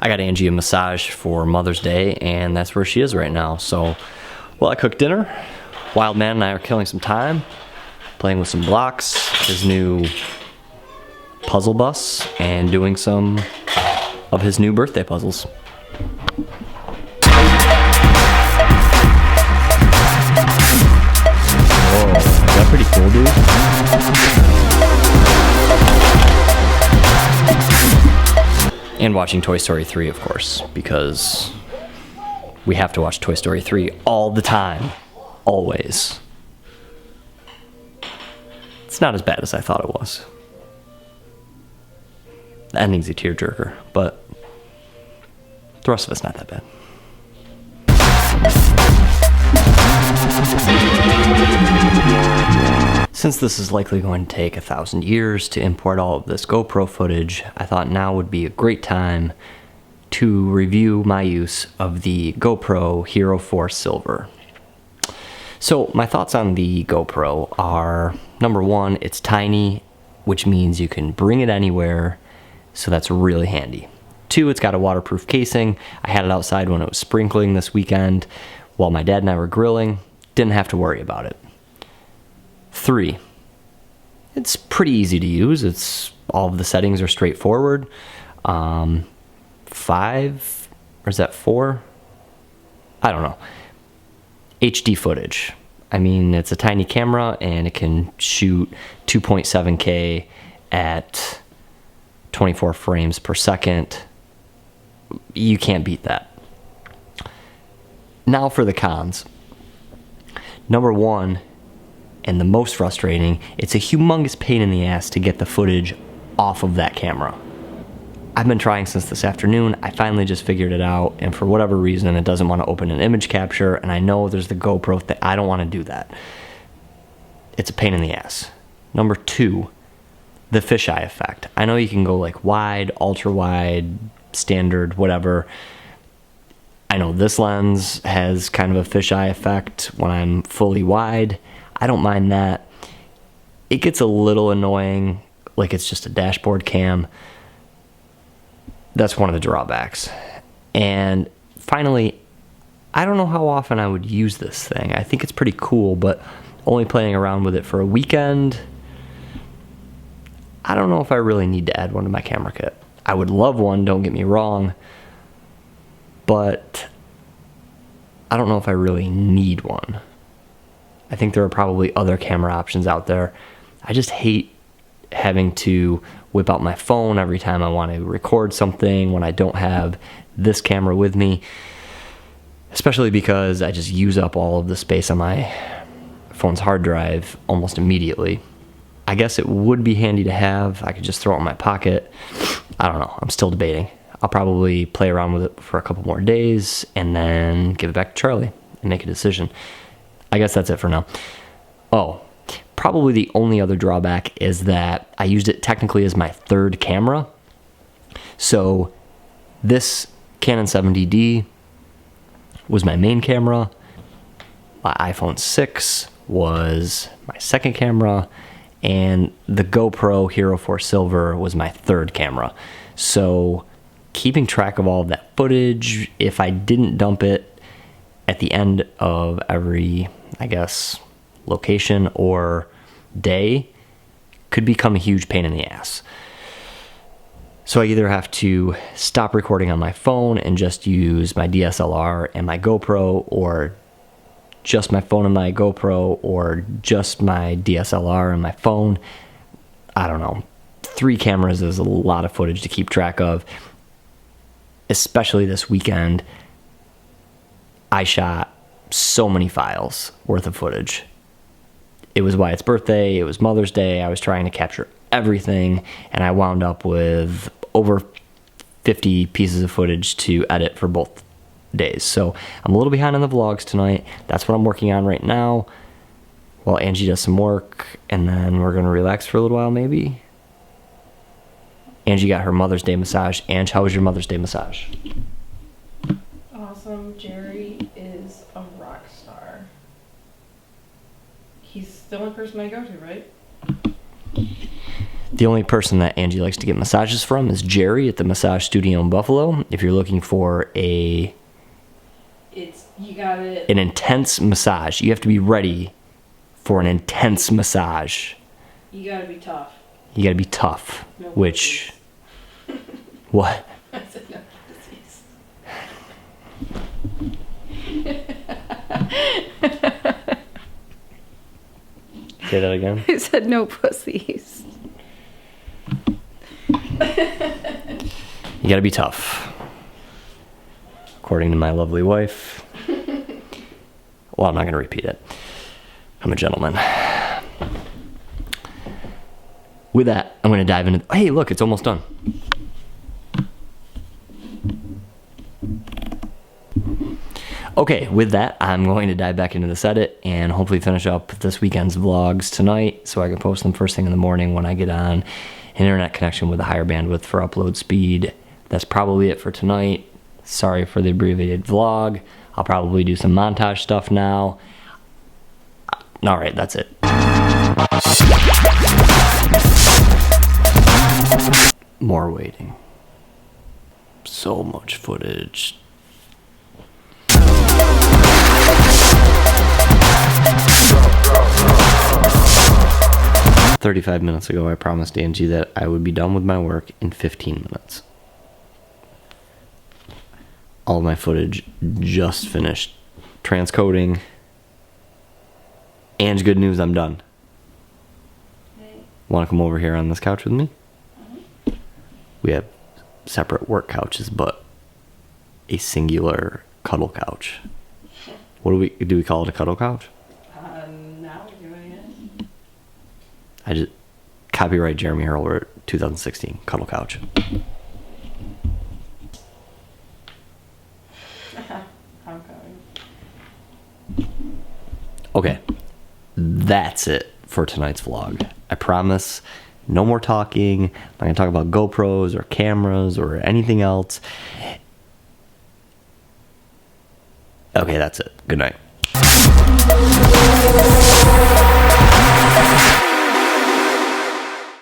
I got Angie a massage for Mother's Day, and that's where she is right now. So, while I cook dinner, Wild Man and I are killing some time, playing with some blocks, his new puzzle bus, and doing some of his new birthday puzzles. Whoa, is that pretty cool, dude? And watching Toy Story 3, of course, because we have to watch Toy Story 3 all the time. Always. It's not as bad as I thought it was. The ending's a tearjerker, but the rest of it's not that bad. Since this is likely going to take 1,000 years to import all of this GoPro footage, I thought now would be a great time to review my use of the GoPro Hero 4 Silver. So my thoughts on the GoPro are, number one, it's tiny, which means you can bring it anywhere, so that's really handy. Two, it's got a waterproof casing. I had it outside when it was sprinkling this weekend while my dad and I were grilling. Didn't have to worry about it. Three, it's pretty easy to use. All of the settings are straightforward. Five, or is that four? I don't know. HD footage. I mean, it's a tiny camera and it can shoot 2.7K at 24 frames per second. You can't beat that. Now for the cons. Number one, and the most frustrating, it's a humongous pain in the ass to get the footage off of that camera. I've been trying since this afternoon. I finally just figured it out, and for whatever reason, it doesn't want to open an image capture, and I know there's the GoPro thing. I don't want to do that. It's a pain in the ass. Number two, the fisheye effect. I know you can go like wide, ultra wide, standard, whatever. I know this lens has kind of a fisheye effect when I'm fully wide. I don't mind that. It gets a little annoying, like it's just a dashboard cam. That's one of the drawbacks. And finally, I don't know how often I would use this thing. I think it's pretty cool, but only playing around with it for a weekend, I don't know if I really need to add one to my camera kit. I would love one, don't get me wrong, but I don't know if I really need one. I think there are probably other camera options out there. I just hate having to whip out my phone every time I want to record something when I don't have this camera with me, especially because I just use up all of the space on my phone's hard drive almost immediately. I guess it would be handy to have. I could just throw it in my pocket. I don't know. I'm still debating. I'll probably play around with it for a couple more days and then give it back to Charlie and make a decision. I guess that's it for now. Oh, probably the only other drawback is that I used it technically as my third camera. So this Canon 70D was my main camera. My iPhone 6 was my second camera. And the GoPro Hero 4 Silver was my third camera. So keeping track of all of that footage, if I didn't dump it at the end of every, I guess, location or day, could become a huge pain in the ass. So I either have to stop recording on my phone and just use my DSLR and my GoPro, or just my phone and my GoPro, or just my DSLR and my phone. I don't know. 3 cameras is a lot of footage to keep track of, especially this weekend. I shot so many files worth of footage. It was Wyatt's birthday, it was Mother's Day, I was trying to capture everything, and I wound up with over 50 pieces of footage to edit for both days. So I'm a little behind on the vlogs tonight. That's what I'm working on right now while Angie does some work, and then we're gonna relax for a little while maybe. Angie got her Mother's Day massage. Ange, how was your Mother's Day massage? Awesome. Jerry is a rock star. He's the only person I go to, right? The only person that Angie likes to get massages from is Jerry at the massage studio in Buffalo. If you're looking for an intense massage, you have to be ready for an intense massage. You gotta be tough. You gotta be tough. No which... What? I said no pussies. Say that again? I said no pussies. You gotta be tough. According to my lovely wife. Well, I'm not gonna repeat it. I'm a gentleman. With that, I'm gonna dive into... Hey, look, it's almost done. Okay, with that, I'm going to dive back into this edit and hopefully finish up this weekend's vlogs tonight so I can post them first thing in the morning when I get on an internet connection with a higher bandwidth for upload speed. That's probably it for tonight. Sorry for the abbreviated vlog. I'll probably do some montage stuff now. All right, that's it. More waiting. So much footage. "35 minutes ago, I promised Angie that I would be done with my work in 15 minutes. All of my footage just finished transcoding. Ange, good news, I'm done. Hey. Want to come over here on this couch with me? Mm-hmm. We have separate work couches, but a singular cuddle couch. What do we call it? A cuddle couch? Now we're doing it. I just copyright Jeremy Hurls 2016 cuddle couch. I'm coming. Okay, that's it for tonight's vlog. I promise, no more talking. I'm not gonna talk about GoPros or cameras or anything else. Okay, that's it. Good night.